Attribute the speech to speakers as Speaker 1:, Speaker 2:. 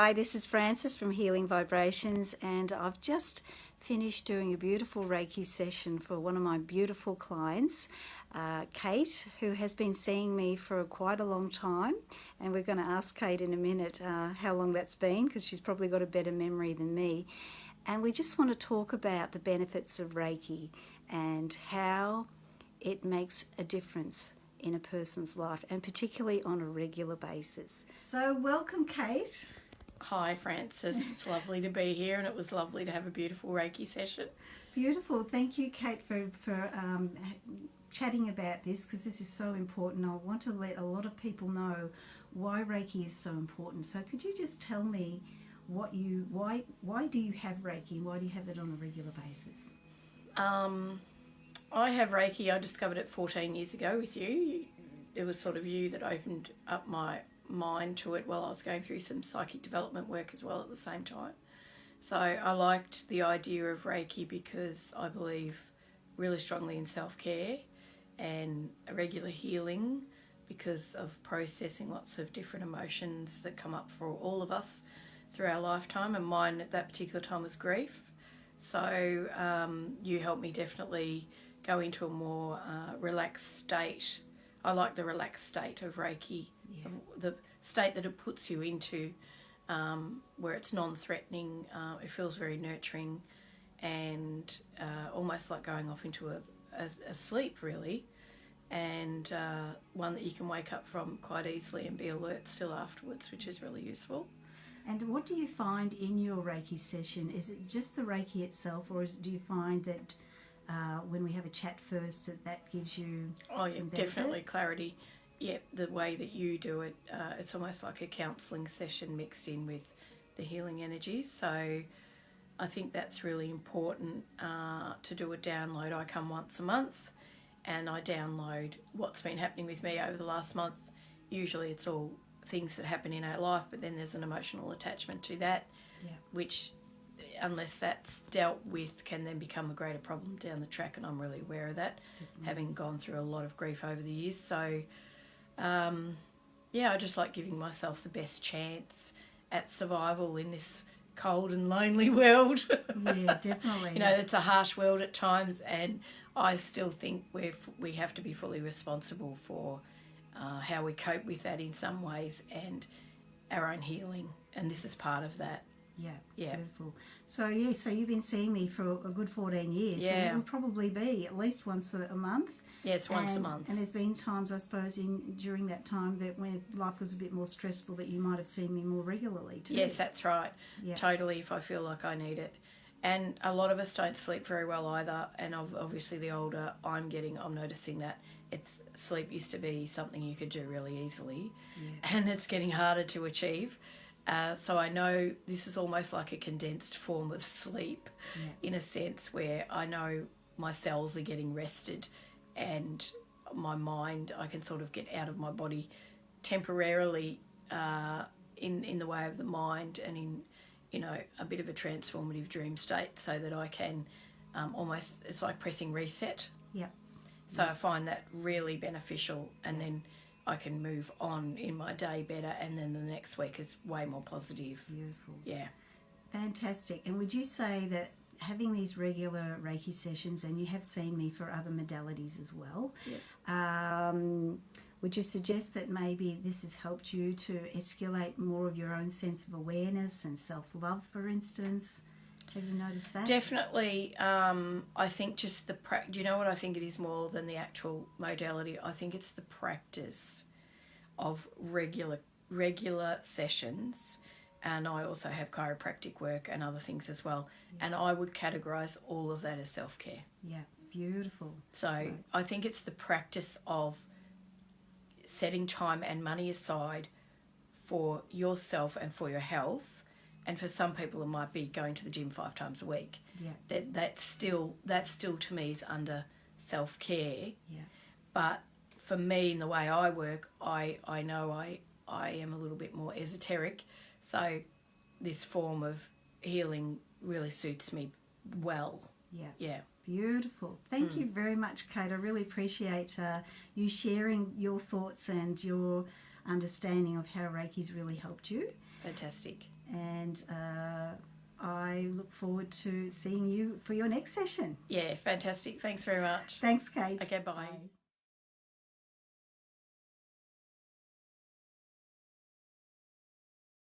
Speaker 1: Hi, this is Frances from Healing Vibrations, and I've just finished doing a beautiful Reiki session for one of my beautiful clients, Kate, who has been seeing me for quite a long time. And we're going to ask Kate in a minute how long that's been, because she's probably got a better memory than me. And we just want to talk about the benefits of Reiki and how it makes a difference in a person's life, and particularly on a regular basis. So welcome, Kate.
Speaker 2: Hi Frances, it's lovely to be here, and it was lovely to have a beautiful Reiki session.
Speaker 1: Beautiful. Thank you, Kate, for chatting about this, because this is so important. I want to let a lot of people know why Reiki is so important. So could you just tell me why do you have Reiki? Why do you have it on a regular basis?
Speaker 2: I have Reiki. I discovered it 14 years ago with you. It was sort of you that opened up my mind to it while I was going through some psychic development work as well at the same time. So I liked the idea of Reiki because I believe really strongly in self-care and a regular healing because of processing lots of different emotions that come up for all of us through our lifetime, and mine at that particular time was grief. So you helped me definitely go into a more relaxed state. I like the relaxed state of Reiki, the state that it puts you into, where it's non-threatening. It feels very nurturing and almost like going off into a sleep, really, and one that you can wake up from quite easily and be alert still afterwards, which is really useful.
Speaker 1: And what do you find in your Reiki session? Is it just the Reiki itself, or do you find that when we have a chat first, that gives you some benefit?
Speaker 2: Definitely clarity. Yeah, the way that you do it, it's almost like a counselling session mixed in with the healing energies. So I think that's really important to do a download. I come once a month and I download what's been happening with me over the last month. Usually it's all things that happen in our life, but then there's an emotional attachment to that, which, unless that's dealt with, can then become a greater problem down the track, and I'm really aware of that, having gone through a lot of grief over the years. So I just like giving myself the best chance at survival in this cold and lonely world.
Speaker 1: Yeah, definitely.
Speaker 2: It's a harsh world at times, and I still think we have to be fully responsible for how we cope with that in some ways, and our own healing, and this is part of that.
Speaker 1: Yeah, beautiful. So you've been seeing me for a good 14 years.
Speaker 2: Yeah.
Speaker 1: So it would probably be at least once a month.
Speaker 2: Yeah, it's once a month.
Speaker 1: And there's been times, I suppose, during that time that when life was a bit more stressful, that you might have seen me more regularly too.
Speaker 2: Yes, that's right. Yeah. Totally, if I feel like I need it. And a lot of us don't sleep very well either, and obviously the older I'm getting, I'm noticing that sleep used to be something you could do really easily, and it's getting harder to achieve. So I know this is almost like a condensed form of sleep, in a sense, where I know my cells are getting rested, and my mind, I can sort of get out of my body temporarily in the way of the mind, and in a bit of a transformative dream state, so that I can almost, it's like pressing reset.
Speaker 1: Yeah.
Speaker 2: So I find that really beneficial, and then I can move on in my day better, and then the next week is way more positive.
Speaker 1: Beautiful.
Speaker 2: Yeah.
Speaker 1: Fantastic. And would you say that having these regular Reiki sessions, and you have seen me for other modalities as well,
Speaker 2: yes,
Speaker 1: would you suggest that maybe this has helped you to escalate more of your own sense of awareness and self-love, for instance? Have you noticed that?
Speaker 2: Definitely. I think just do you know what I think it is more than the actual modality? I think it's the practice of regular sessions, and I also have chiropractic work and other things as well, and I would categorise all of that as self-care.
Speaker 1: Yeah, beautiful.
Speaker 2: So I think it's the practice of setting time and money aside for yourself and for your health. And for some people, it might be going to the gym 5 times a week.
Speaker 1: Yeah.
Speaker 2: That's still to me is under self-care.
Speaker 1: Yeah.
Speaker 2: But for me, in the way I work, I know I am a little bit more esoteric. So this form of healing really suits me well.
Speaker 1: Yeah.
Speaker 2: Yeah.
Speaker 1: Beautiful. Thank you very much, Kate. I really appreciate you sharing your thoughts and your understanding of how Reiki's really helped you.
Speaker 2: Fantastic.
Speaker 1: and I look forward to seeing you for your next session.
Speaker 2: Yeah, fantastic. Thanks very much.
Speaker 1: Thanks, Kate.
Speaker 2: Okay, bye.